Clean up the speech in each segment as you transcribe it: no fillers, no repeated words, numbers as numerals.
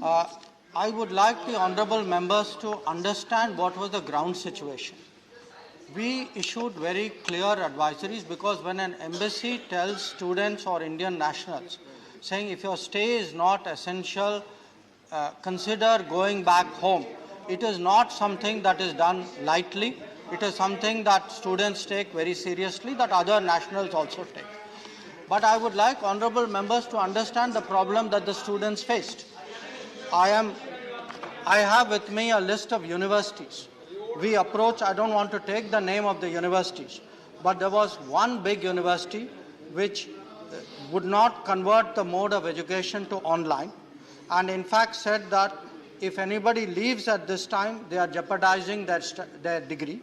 Uh, I would like the honourable members to understand what was the ground situation. We issued very clear advisories because when an embassy tells students or Indian nationals saying if your stay is not essential, consider going back home. It is not something that is done lightly. It is something that students take very seriously, that other nationals also take. But I would like honourable members to understand the problem that the students faced. I have with me a list of universities. We approached, I don't want to take the name of the universities, but there was one big university which would not convert the mode of education to online, and in fact said that if anybody leaves at this time, they are jeopardizing their degree.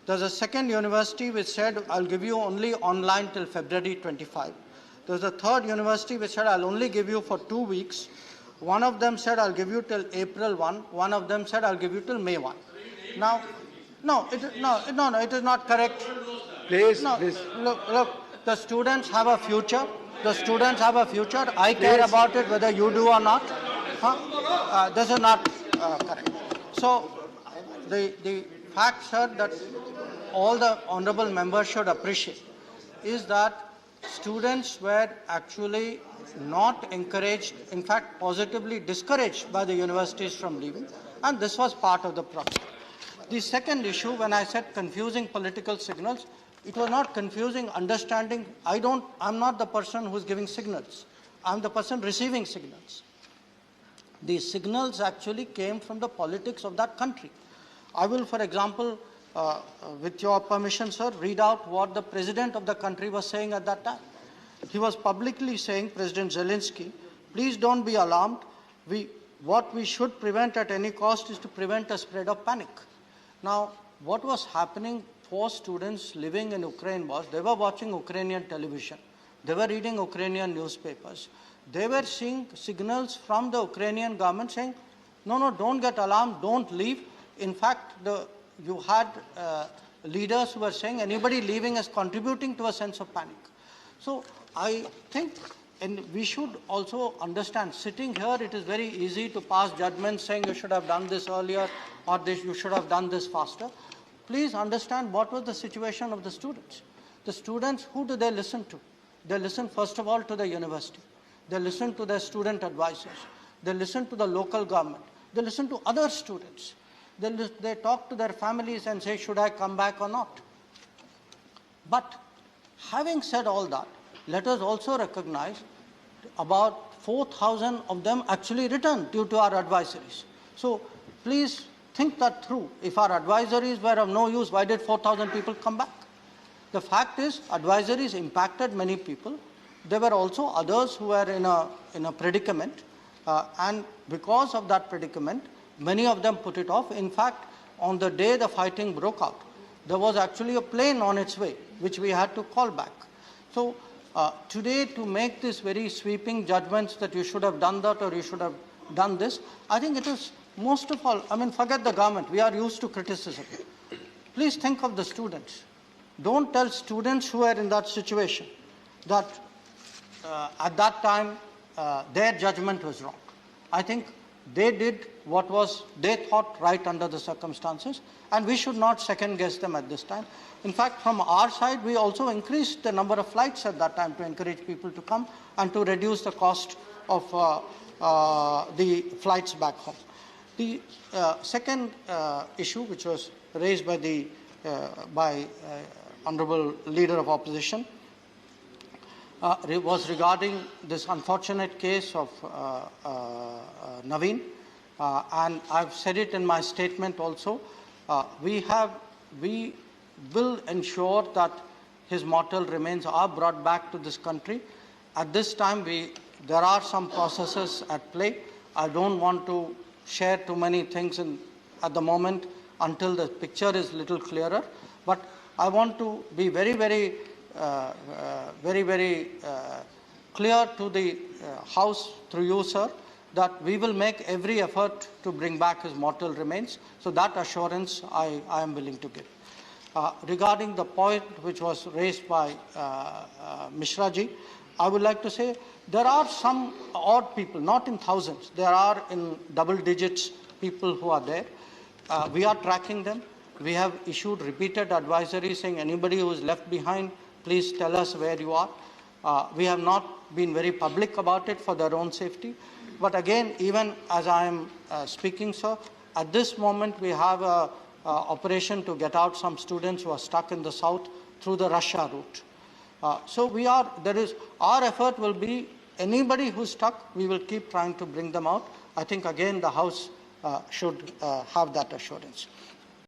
There's a second university which said, I'll give you only online till February 25. There's a third university which said, I'll only give you for 2 weeks. One of them said, I'll give you till April 1. One of them said, I'll give you till May 1. Now, it is not correct. Please, No, please. look, the students have a future. The students have a future. I care about it whether you do or not. This is not correct. So, the fact, sir, that all the honourable members should appreciate is that students were actually not encouraged, in fact positively discouraged by the universities from leaving, and this was part of the problem. The second issue, when I said confusing political signals, it was not confusing understanding. I'm not the person who is giving signals. I'm the person receiving signals. The signals actually came from the politics of that country. I will, for example, with your permission, sir, read out what the president of the country was saying at that time. He was publicly saying, President Zelensky, please don't be alarmed. What we should prevent at any cost is to prevent a spread of panic. Now, what was happening for students living in Ukraine was they were watching Ukrainian television. They were reading Ukrainian newspapers. They were seeing signals from the Ukrainian government saying, no, don't get alarmed, don't leave. In fact, you had leaders who were saying anybody leaving is contributing to a sense of panic. So I think, and we should also understand, sitting here, it is very easy to pass judgments saying you should have done this earlier or you should have done this faster. Please understand what was the situation of the students. The students, who do they listen to? They listen first of all to the university. They listen to their student advisors. They listen to the local government. They listen to other students. They talk to their families and say, should I come back or not? But having said all that, let us also recognize about 4,000 of them actually returned due to our advisories. So please think that through. If our advisories were of no use, why did 4,000 people come back? The fact is, advisories impacted many people. There were also others who were in a predicament, and because of that predicament, many of them put it off. In fact, on the day the fighting broke out, there was actually a plane on its way, which we had to call back. So today, to make this very sweeping judgments that you should have done that or you should have done this, I think it is most of all, forget the government. We are used to criticism. Please think of the students. Don't tell students who are in that situation that at that time their judgment was wrong. I think they did what they thought right under the circumstances, and we should not second guess them at this time. In fact, from our side, we also increased the number of flights at that time to encourage people to come and to reduce the cost of the flights back home. The second issue, which was raised by Honourable Leader of Opposition, was regarding this unfortunate case of Naveen, and I've said it in my statement also. We will ensure that his mortal remains are brought back to this country. At this time, there are some processes at play. I don't want to share too many things at the moment until the picture is a little clearer. But I want to be very, very clear to the House through you, sir, that we will make every effort to bring back his mortal remains. So that assurance I am willing to give. Regarding the point which was raised by Mishra ji, I would like to say there are some odd people, not in thousands. There are in double digits people who are there. We are tracking them. We have issued repeated advisories saying anybody who is left behind, please tell us where you are. We have not been very public about it for their own safety. But again, even as I am speaking, sir, at this moment we have a operation to get out some students who are stuck in the south through the Russia route. So our effort will be anybody who's stuck, we will keep trying to bring them out. I think again the House should have that assurance.